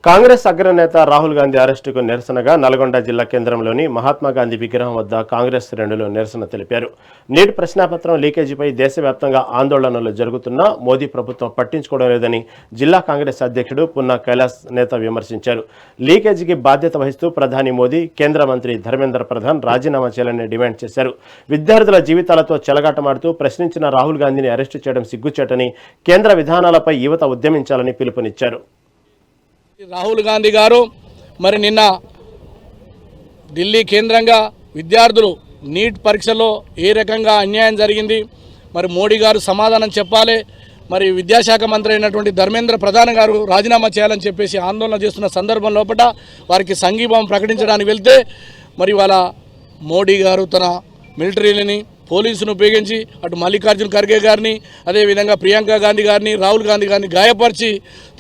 కాంగ్రెస్ అగ్రనేత రాహుల్ గాంధీ అరెస్టుకు నిరసనగా నల్గొండ జిల్లా కేంద్రంలోని మహాత్మా గాంధీ విగ్రహం వద్ద కాంగ్రెస్ శ్రేణులు నిరసన తెలిపారు. నీట్ ప్రశ్నాపత్రం లీకేజీపై దేశవ్యాప్తంగా ఆందోళనలు జరుగుతున్నా మోదీ ప్రభుత్వం పట్టించుకోవడం లేదని జిల్లా కాంగ్రెస్ అధ్యక్షుడు పున్నా కైలాస్ నేత విమర్శించారు. లీకేజీకి బాధ్యత వహిస్తూ ప్రధాని మోదీ, కేంద్ర మంత్రి ధర్మేంద్ర ప్రధాన్ రాజీనామా చేయాలని డిమాండ్ చేశారు. విద్యార్థుల జీవితాలతో చెలగాటమాడుతూ ప్రశ్నించిన రాహుల్ గాంధీని అరెస్టు చేయడం సిగ్గుచేటని, కేంద్ర విధానాలపై యువత ఉద్యమించాలని పిలుపునిచ్చారు. రాహుల్ గాంధీ గారు మరి నిన్న ఢిల్లీ కేంద్రంగా విద్యార్థులు నీట్ పరీక్షలో ఏ రకంగా అన్యాయం జరిగింది, మరి మోడీ గారు సమాధానం చెప్పాలి, మరి విద్యాశాఖ మంత్రి అయినటువంటి ధర్మేంద్ర ప్రధాన్ గారు రాజీనామా చేయాలని చెప్పేసి ఆందోళన చేస్తున్న సందర్భం లోపల వారికి సంఘీభావం ప్రకటించడానికి వెళ్తే మరి వాళ్ళ మోడీ గారు తన మిలిటరీని పోలీసును ఉపయోగించి అటు మల్లికార్జున ఖర్గే గారిని, అదేవిధంగా ప్రియాంక గాంధీ గారిని, రాహుల్ గాంధీ గారిని గాయపరిచి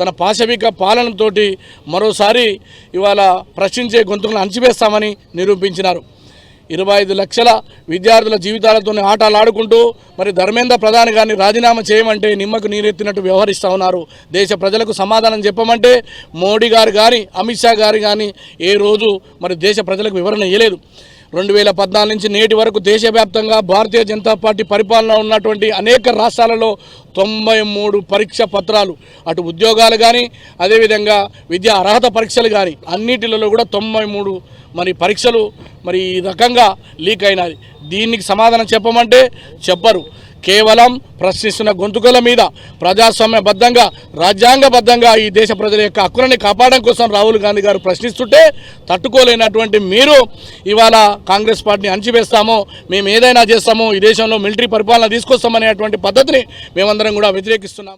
తన పాశవిక పాలనతోటి మరోసారి ఇవాళ ప్రశ్నించే గొంతులను అణచివేస్తామని నిరూపించినారు. 25 లక్షల విద్యార్థుల జీవితాలతోనే ఆటలాడుకుంటూ మరి ధర్మేంద్ర ప్రధాన్ గారిని రాజీనామా చేయమంటే నిమ్మకు నీరెత్తినట్టు వ్యవహరిస్తూ ఉన్నారు. దేశ ప్రజలకు సమాధానం చెప్పమంటే మోడీ గారు కానీ అమిత్ షా గారు కానీ ఏ రోజు మరి దేశ ప్రజలకు వివరణ ఇవ్వలేదు. 2014 నుంచి నేటి వరకు దేశవ్యాప్తంగా భారతీయ జనతా పార్టీ పరిపాలన ఉన్నటువంటి అనేక రాష్ట్రాలలో 93 పరీక్ష పత్రాలు, అటు ఉద్యోగాలు కానీ అదేవిధంగా విద్యా అర్హత పరీక్షలు కానీ అన్నిటిలో కూడా 93 మరి పరీక్షలు మరి ఈ రకంగా లీక్ అయినది. దీనికి సమాధానం చెప్పమంటే చెప్పరు. కేవలం ప్రశ్నిస్తున్న గొంతుకల మీద ప్రజాస్వామ్యబద్ధంగా రాజ్యాంగబద్ధంగా ఈ దేశ ప్రజల యొక్క హక్కులని కాపాడడం కోసం రాహుల్ గాంధీ గారు ప్రశ్నిస్తుంటే తట్టుకోలేనటువంటి మీరు ఇవాళ కాంగ్రెస్ పార్టీని అణచివేస్తామో, మేము ఏదైనా చేస్తామో, ఈ దేశంలో మిలిటరీ పరిపాలన తీసుకొస్తామనేటువంటి పద్ధతిని మేమందరం కూడా వ్యతిరేకిస్తున్నాం.